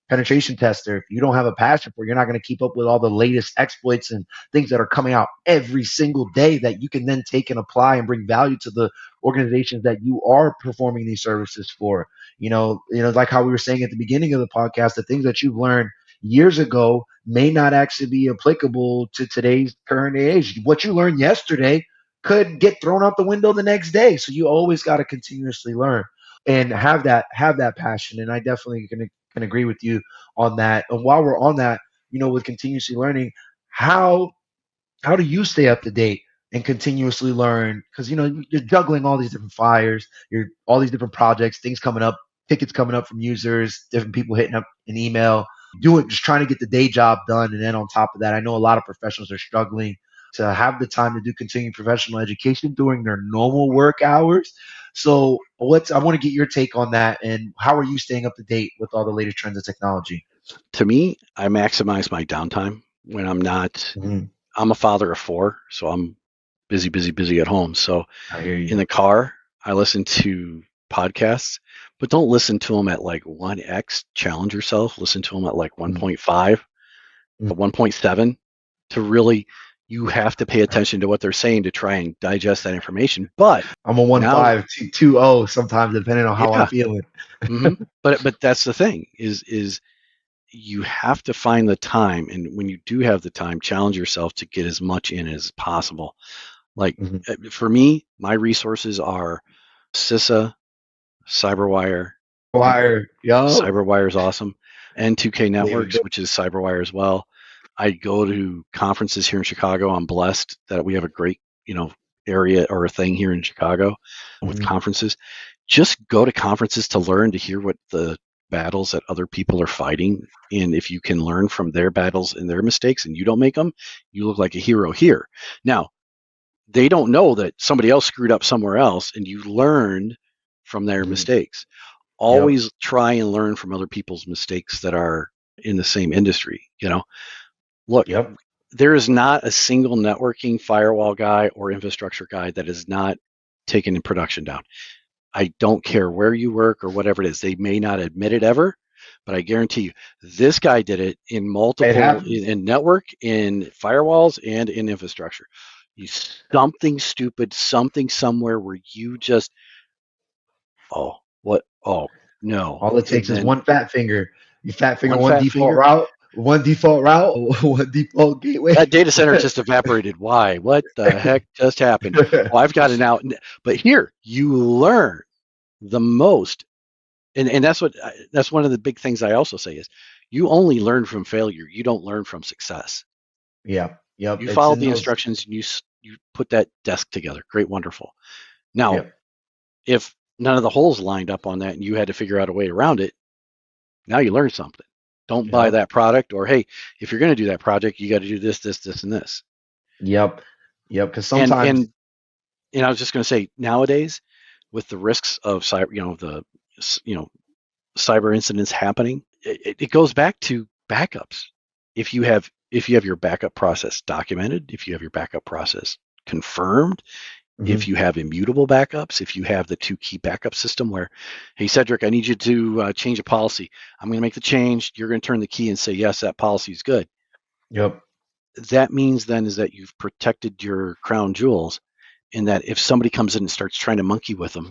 penetration tester, if you don't have a passion for it, you're not going to keep up with all the latest exploits and things that are coming out every single day that you can then take and apply and bring value to the organizations that you are performing these services for. Like how we were saying at the beginning of the podcast, the things that you've learned years ago may not actually be applicable to today's current age. What you learned yesterday could get thrown out the window the next day. So you always got to continuously learn and have that passion. And I definitely can agree with you on that. And while we're on that, with continuously learning, how how do you stay up to date and continuously learn? Because you're juggling all these different fires, you're all these different projects, things coming up, tickets coming up from users, different people hitting up an email, doing just trying to get the day job done. And then on top of that, I know a lot of professionals are struggling to have the time to do continuing professional education during their normal work hours. So I want to get your take on that, and how are you staying up to date with all the latest trends in technology? To me, I maximize my downtime when I'm not. Mhm. I'm a father of 4, so I'm busy, busy, busy at home. So I hear in you. the car, I listen to podcasts, but don't listen to them at like 1x. Challenge yourself. Listen to them at like Mhm. 1.5, Mhm. 1.7 to really You have to pay attention to what they're saying to try and digest that information. But I'm a now, 1.5 2.0 sometimes, depending on how I'm yeah, feeling. but that's the thing is you have to find the time, and when you do have the time, challenge yourself to get as much in as possible. Like for me, my resources are CISA, CyberWire. Wire, yo, CyberWire is awesome. N2K believe Networks, it. which is CyberWire as well. I go to conferences here in Chicago. I'm blessed that we have a great, area or a thing here in Chicago with Mhm. conferences. Just go to conferences to learn, to hear what the battles that other people are fighting. And if you can learn from their battles and their mistakes and you don't make them, you look like a hero here. Now, they don't know that somebody else screwed up somewhere else and you learned from their Mhm. mistakes. Yep, Always try and learn from other people's mistakes that are in the same industry. Look, yep, there is not a single networking firewall guy or infrastructure guy that is not taken in production down. I don't care where you work or whatever it is. They may not admit it ever, but I guarantee you, this guy did it in it multiple, happens. in network, in firewalls, and in infrastructure. Something stupid, something somewhere where you just, oh, what? Oh, no. All it And takes is then one fat finger. You fat finger one one fat default finger, route, one default route, one default gateway. that data center just evaporated. Why? What the heck just happened? Oh, I've got it out. But here, you learn the most. And that's one of the big things I also say is you only learn from failure. You don't learn from success. Yep, yep. You It's follow in the those. instructions and you put that desk together. Great, wonderful. Now, Yep, if none of the holes lined up on that and you had to figure out a way around it, now you learn something. Don't buy yep, that product, or hey, if you're going to do that project, you got to do this, this, this, and this. yep, yep. Because And sometimes, and and I was just going to say, nowadays, with the risks of cyber, you know cyber incidents happening, it goes back to backups. If you have your backup process documented, if you have your backup process confirmed, if mhm, you have immutable backups, if you have the two key backup system where, hey, Sedric, I need you to change a policy. I'm going to make the change. You're going to turn the key and say, yes, that policy is good. yep, That means then is that you've protected your crown jewels, and that if somebody comes in and starts trying to monkey with them,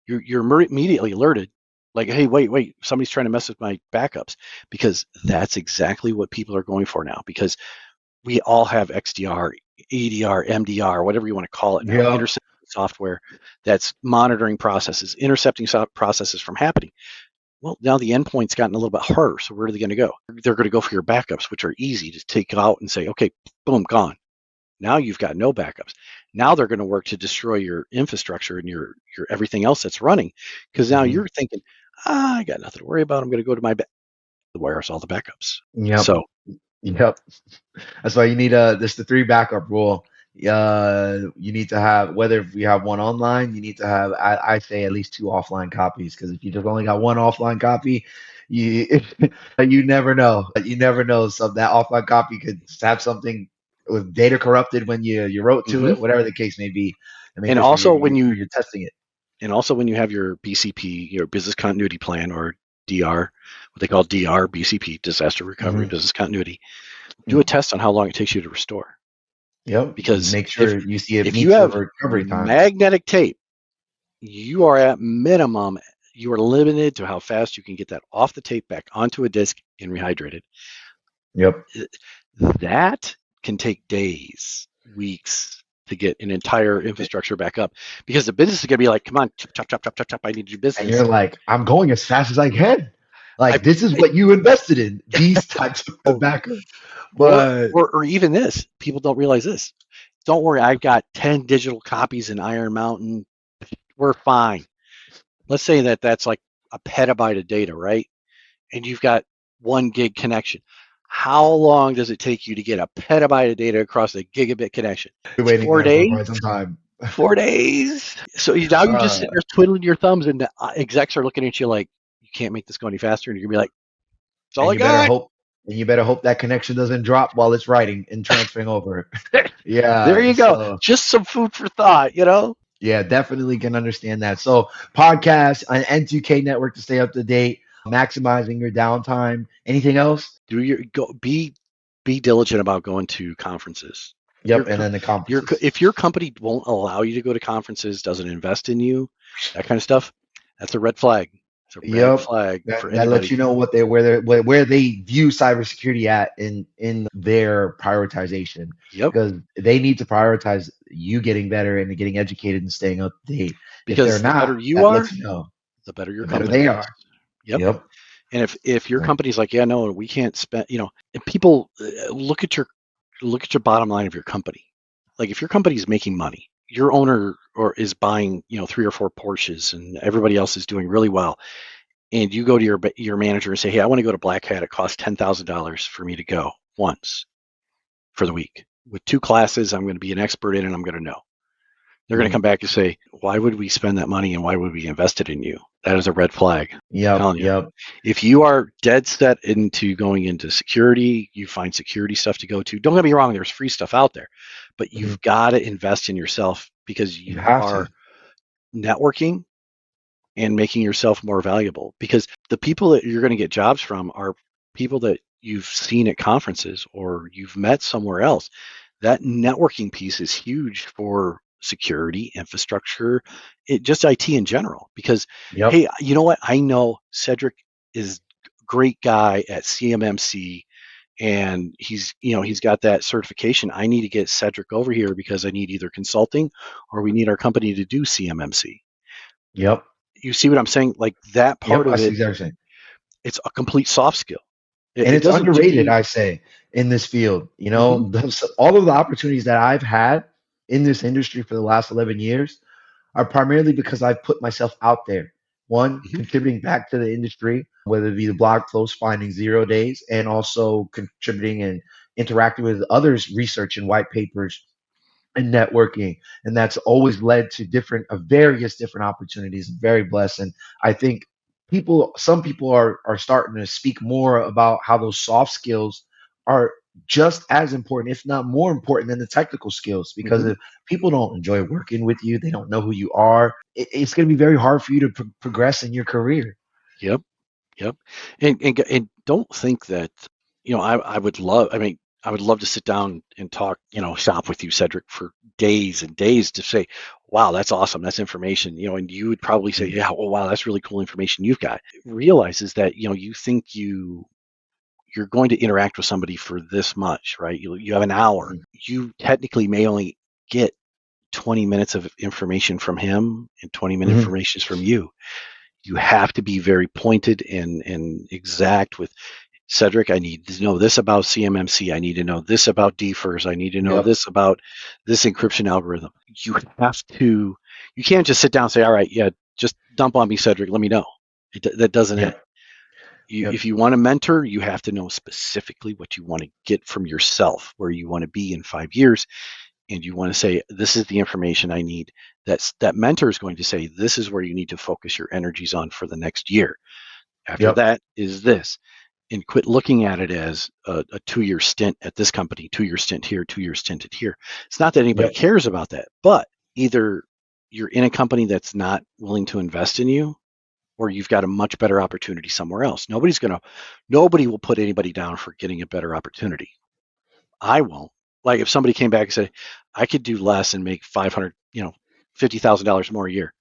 you're immediately alerted, like, hey, wait, somebody's trying to mess with my backups, because that's exactly what people are going for now, because we all have XDR, EDR, MDR, whatever you want to call it now, yep, intercepting software that's monitoring processes, intercepting processes from happening. Well, now the endpoint's gotten a little bit harder, so where are they going to go? They're going to go for your backups, which are easy to take out and say, okay, boom, gone. Now you've got no backups. Now they're going to work to destroy your infrastructure and your everything else that's running, because now mhm, you're thinking, I got nothing to worry about. I'm going to go to my where's all the backups. yep, So yep. That's why you need this the three backup rule. You need to have, whether if you have one online, you need to have, I say, at least two offline copies, because if you just only got one offline copy, you you never know. You never know. So that offline copy could have something with data corrupted when you wrote to mhm. it, whatever the case may be. And and making sure also when you you're testing it. and also when you have your BCP, your business continuity plan, or DR, what they call DR, BCP, disaster recovery, Hmm. business continuity, do a test on how long it takes you to restore. Yep. Because Make sure you see it if you meets the have recovery times. magnetic tape, you are at minimum, you are limited to how fast you can get that off the tape back onto a disk and rehydrated. Yep. That can take days, weeks to get an entire infrastructure back up, because the business is going to be like, come on, chop, chop, chop, chop, chop, chop, I need to do And you're business. like, I'm going as fast as I can. I, Like, this is what you invested in, these types of backup. or, But or even this, people don't realize this. Don't worry, I've got 10 digital copies in Iron Mountain. We're fine. Let's say that that's like a petabyte of data, right? And you've got 1 gig connection. How long does it take you to get a petabyte of data across a gigabit connection? we're It's waiting four there for days. quite some time. 4 days. So now you're just Uh, sitting there twiddling your thumbs, and the execs are looking at you like, you can't make this go any faster. And you're gonna be like, that's all and I you better got. hope and you better hope that connection doesn't drop while it's writing and transferring over. There Yeah. you go. So Just some food for thought. yeah, definitely can understand that. So podcast on N2K network to stay up to date, maximizing your downtime. Anything else? Do your go be diligent about going to conferences. Yep. And then the conferences. If your company won't allow you to go to conferences, doesn't invest in you, that kind of stuff, that's a red flag. It's a red Yep. flag for That lets anybody. you know what they where they view cybersecurity at in their prioritization, Yep. because they need to prioritize you getting better and getting educated and staying up to date. If they're Because the not, better you that lets are, you know the better your the better company they is. are. Yep. Yep. And if your Right. company's like, yeah, no, we can't spend, and people look at your bottom line of your company. Like if your company is making money, your owner or is buying, 3 or 4 Porsches, and everybody else is doing really well, and you go to your manager and say, hey, I want to go to Black Hat. It costs $10,000 for me to go once for the week with 2 classes. I'm going to be an expert in, and I'm going to know. They're going to Mhm. come back and say, why would we spend that money and why would we invest it in you? That is a red flag. I'm Yep. telling you. Yep. If you are dead set into going into security, you find security stuff to go to. Don't get me wrong, there's free stuff out there, but Mhm. you've got to invest in yourself because You you have to. are networking and making yourself more valuable. Because the people that you're going to get jobs from are people that you've seen at conferences or you've met somewhere else. That networking piece is huge for security, infrastructure, just IT in general. Because, Yep. hey, you know what? I know Sedric is a great guy at CMMC, and he's got that certification. I need to get Sedric over here because I need either consulting or we need our company to do CMMC. Yep. You see what I'm saying? Like that Yep. part I of see it, exactly what you're saying. it's a complete soft skill. And It it's doesn't to underrated, me. I say, in this field. Hmm. All of the opportunities that I've had in this industry for the last 11 years are primarily because I've put myself out there. One, Hmm. contributing back to the industry, whether it be the blog posts finding 0 days, and also contributing and interacting with others' research and white papers and networking. And that's always led to various different opportunities. I'm very blessed. And I think some people are starting to speak more about how those soft skills are just as important, if not more important than the technical skills. Because Hmm. if people don't enjoy working with you, they don't know who you are, it's going to be very hard for you to progress in your career. Yep. Yep. And don't think that, I would love, I mean, I would love to sit down and talk, shop with you, Cedric, for days and days to say, wow, that's awesome. That's information, and you would probably say, Mhm. yeah, well, wow, that's really cool information you've got. Realizes that, you think you're going to interact with somebody for this much, right? You have an hour. Mhm. You technically may only get 20 minutes of information from him and 20-minute Mhm. information from you. You have to be very pointed and exact with Cedric. I need to know this about CMMC. I need to know this about DFIRS. I need to know Yep. this about this encryption algorithm. You can't just sit down and say, all right, yeah, just dump on me, Cedric. Let me know. That doesn't it. Yep. If Yep. you want to mentor, you have to know specifically what you want to get from yourself, where you want to be in 5 years, and you want to say, this is the information I need. That mentor is going to say, this is where you need to focus your energies on for the next year. After Yep. that is this. And quit looking at it as a 2 year stint at this company, 2 year stint here, 2 year stint at here. It's not that anybody Yep. cares about that, but either you're in a company that's not willing to invest in you, or you've got a much better opportunity somewhere else. Nobody will put anybody down for getting a better opportunity. I won't. Like if somebody came back and said, I could do less and make 500, $50,000 more a year.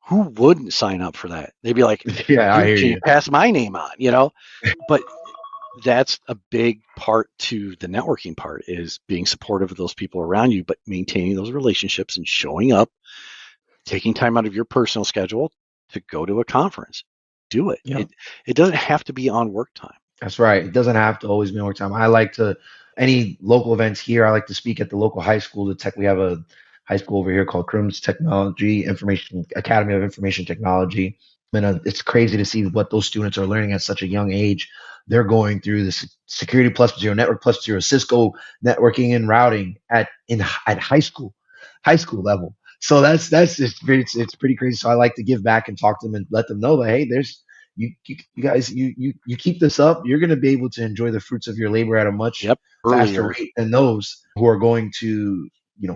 Who wouldn't sign up for that? They'd be like, Yeah, I dude, hear can you you. pass my name on? But that's a big part to the networking part is being supportive of those people around you, but maintaining those relationships and showing up, taking time out of your personal schedule to go to a conference. Do it. Yep. It doesn't have to be on work time. That's right. It doesn't have to always be overtime. I like to any local events here. I like to speak at the local high school. We have a high school over here called Crooms Technology Information Academy of Information Technology. And it's crazy to see what those students are learning at such a young age. They're going through the security plus zero, network plus zero, Cisco networking and routing at high school level. So that's just it's pretty crazy. So I like to give back and talk to them and let them know that hey, you guys you keep this up, you're going to be able to enjoy the fruits of your labor at a much Yep. faster Earlier. rate than those who are going to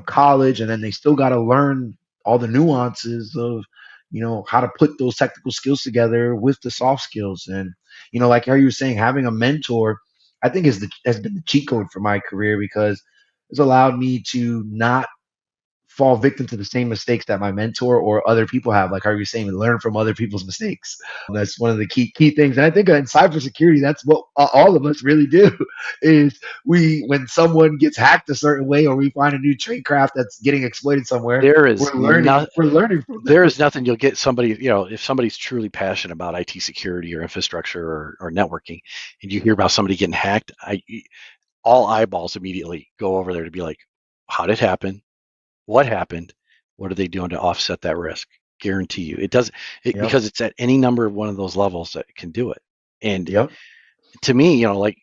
college, and then they still got to learn all the nuances of how to put those technical skills together with the soft skills. And like how you were saying, having a mentor, I think has been the cheat code for my career, because It's allowed me to not fall victim to the same mistakes that my mentor or other people have, like how you're saying, learn from other people's mistakes. That's one of the key things. And I think in cybersecurity, that's what all of us really do is when someone gets hacked a certain way or we find a new tradecraft that's getting exploited somewhere, There is we're learning from there them. is nothing you'll get somebody, if somebody's truly passionate about IT security or infrastructure or networking, and you hear about somebody getting hacked, all eyeballs immediately go over there to be like, how did it happen? What happened? What are they doing to offset that risk? Guarantee you, it does it Yep. because it's at any number of one of those levels that it can do it. And Yep. to me, like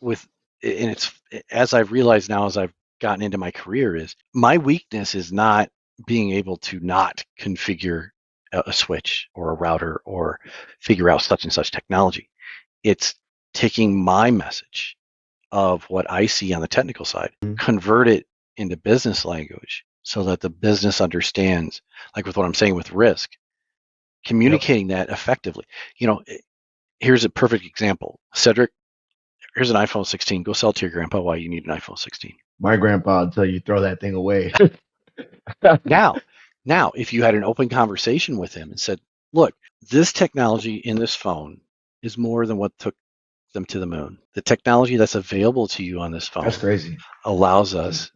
with, and it's as I've realized now as I've gotten into my career, is my weakness is not being able to not configure a switch or a router or figure out such and such technology. It's taking my message of what I see on the technical side, convert it into business language so that the business understands, like with what I'm saying with risk, communicating that effectively. Here's a perfect example. Sedric, here's an iPhone 16. Go sell it to your grandpa why you need an iPhone 16. My grandpa will tell you throw that thing away. Now, if you had an open conversation with him and said, look, this technology in this phone is more than what took them to the moon. The technology that's available to you on this That's phone crazy. allows us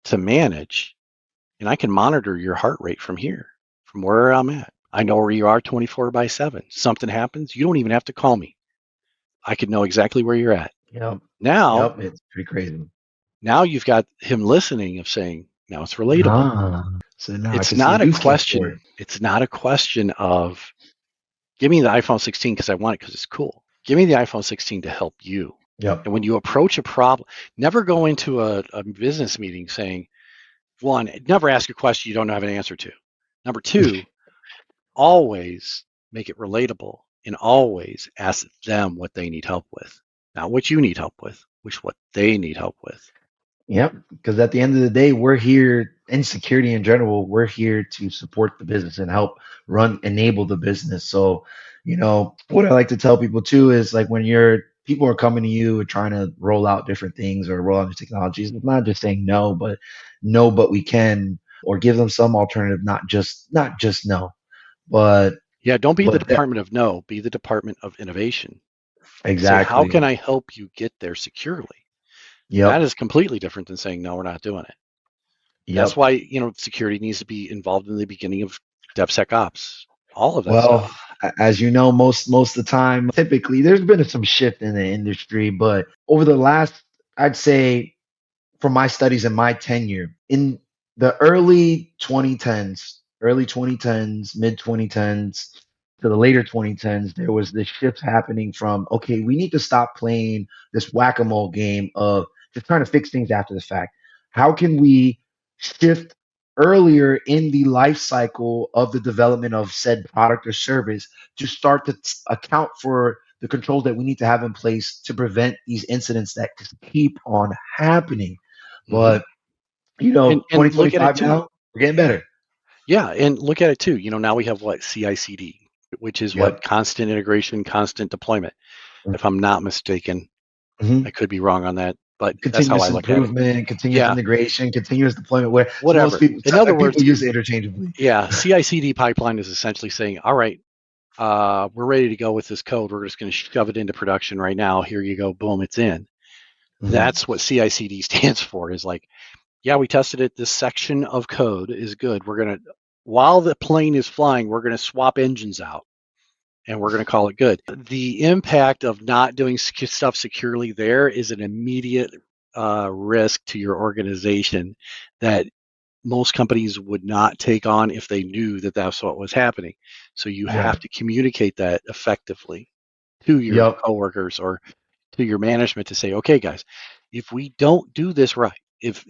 to manage, and I can monitor your heart rate from here, from where I'm at. I know where you are 24/7. Something happens, you don't even have to call me. I could know exactly where you're at. Yep. Now, Yep. It's pretty crazy. now you've got him listening of saying, now it's relatable. Ah. So now I It's can see a not a use case for it. question. It's not a question of give me the iPhone 16 because I want it because it's cool. Give me the iPhone 16 to help you. Yep. And when you approach a problem, never go into a business meeting saying, one, never ask a question you don't have an answer to. Number two, always make it relatable and always ask them what they need help with. Not what you need help with, which what they need help with. Yep. Because at the end of the day, we're here in security in general. We're here to support the business and help enable the business. So, what I like to tell people too is like when people are coming to you and trying to roll out different things or roll out new technologies, it's not just saying no, but no, but we can, or give them some alternative, not just no, but Yeah, don't be the but that department of no, be the department of innovation. Say, how exactly. can I help you get there securely? That Yep. is completely different than saying, no, we're not doing it. That's Yep. why, security needs to be involved in the beginning of DevSecOps, all of that stuff. Well, as you know, most of the time, typically there's been some shift in the industry, but over the last, I'd say, from my studies and my tenure in the early 2010s, mid 2010s to the later 2010s, there was this shift happening from, okay, we need to stop playing this whack-a-mole game of just trying to fix things after the fact. How can we shift earlier in the life cycle of the development of said product or service to start to account for the controls that we need to have in place to prevent these incidents that just keep on happening? Mm-hmm. But And look at it 2025 too. now, we're getting better. Yeah, and look at it too. Now we have what CI/CD, which is what Yep. constant integration, constant deployment. If I'm not mistaken, Mhm. I could be wrong on that, but that's how I Continuous look at it. improvement, continuous Yeah, integration, continuous deployment. Where most whatever. people In other people words, use it interchangeably. yeah, CI/CD pipeline is essentially saying, all right, we're ready to go with this code. We're just going to shove it into production right now. Here you go. Boom, it's in. Mhm. That's what CI/CD stands for. Is like, yeah, we tested it. This section of code is good. We're going to, while the plane is flying, we're going to swap engines out and we're going to call it good. The impact of not doing stuff securely there is an immediate risk to your organization that most companies would not take on if they knew that that's what was happening. So you Yeah. have to communicate that effectively to your Yep. coworkers or to your management to say, okay, guys, if we don't do this right, if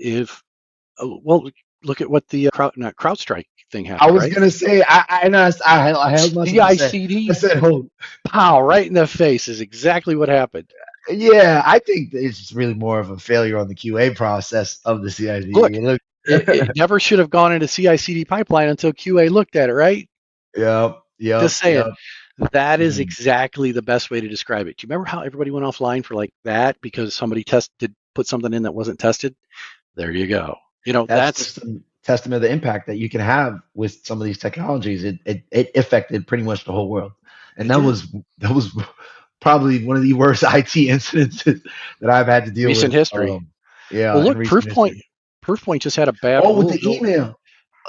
well, look at what the CrowdStrike thing I happened, was right? gonna say I held myself to say. I CICD, said, hold. pow, right in the face is exactly what happened. Yeah, I think that it's just really more of a failure on the QA process of the Look, CID. Look. it never should have gone into CI/CD pipeline until QA looked at it, right? Yep. Yep. Just saying. Yep. That is Mhm. exactly the best way to describe it. Do you remember how everybody went offline for like that because somebody put something in that wasn't tested? There you go. That's just a testament of the impact that you can have with some of these technologies. It affected pretty much the whole world, and it did. that was probably one of the worst IT incidents that I've had to deal Recent with. history. Well, Yeah, in look, recent history. Proofpoint just had a bad Oh, with rule the go email,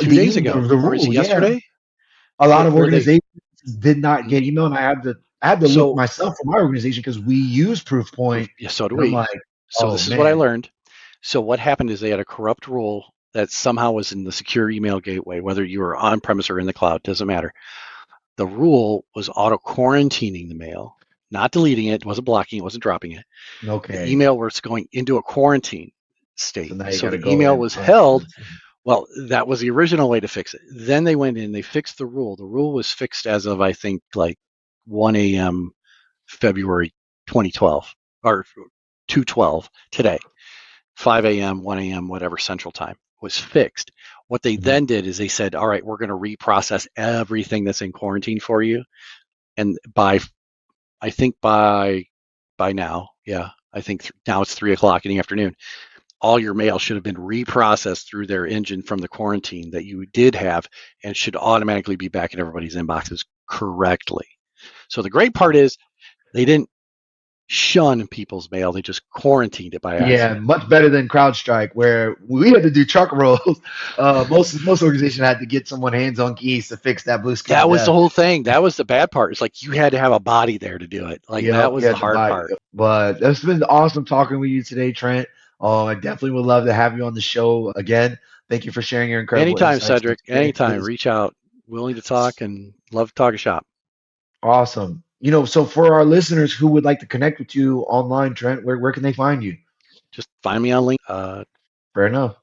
2 days ago, the or was it rule, yeah. yesterday? A lot of Where they organizations did not get email, and I had to look so myself for my organization because we use Proofpoint, yeah, so do and I'm we. like, So oh this is what I man, learned. So what happened is they had a corrupt rule that somehow was in the secure email gateway, whether you were on premise or in the cloud, doesn't matter. The rule was auto quarantining the mail, not deleting it, wasn't blocking it, wasn't dropping it. The okay. email was going into a quarantine So state. now you So got to the go email in was on held. quarantine. Well, that was the original way to fix it. Then they went in, they fixed the rule. The rule was fixed as of, I think, like 1 a.m. February 2012 or 212 today. 5 a.m., 1 a.m., whatever Central Time was fixed. What they Mhm. then did is they said, all right, we're going to reprocess everything that's in quarantine for you. And I think by now, yeah, I think now it's 3 o'clock in the afternoon. All your mail should have been reprocessed through their engine from the quarantine that you did have and should automatically be back in everybody's inboxes correctly. So the great part is they didn't shun people's mail, they just quarantined it by Yeah, accident. much better than CrowdStrike, where we had to do truck rolls. Most organizations had to get someone hands on keys to fix that blue screen of That was the death. whole thing. That was the bad part. It's like you had to have a body there to do it. Like that Yep, was you the had to hard buy. part. But it's been awesome talking with you today, Trent. I definitely would love to have you on the show again. Thank you for sharing your incredible Anytime, insights and Sedric. Anytime. experiences. Reach out. Willing to talk and love to talk a shop. Awesome. So for our listeners who would like to connect with you online, Trent, where can they find you? Just find me on LinkedIn. Fair enough.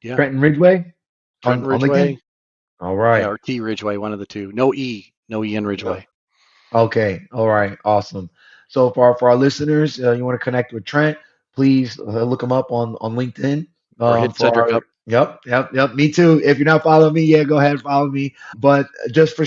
Yeah. Trenton Ridgway Trenton on LinkedIn. Ridgway. All Yeah, right. or T Ridgway, one of the two. No E. No E in No. Ridgway. Okay. All right. Awesome. So for our listeners, you want to connect with Trent, please look him up on LinkedIn. Or hit For Cedric our up. yep. Me too. If you're not following me, yeah, go ahead and follow me. But just for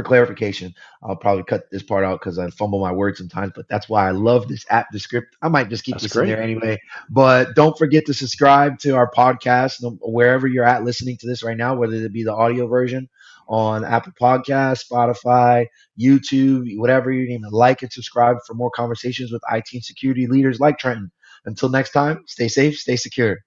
clarification, I'll probably cut this part out because I fumble my words sometimes. But that's why I love this app descript. I might just keep That's this in great. there anyway. But don't forget to subscribe to our podcast wherever you're at listening to this right now, whether it be the audio version on Apple Podcasts, Spotify, YouTube, whatever you name it. Like and subscribe for more conversations with IT and security leaders like Trenton. Until next time, stay safe, stay secure.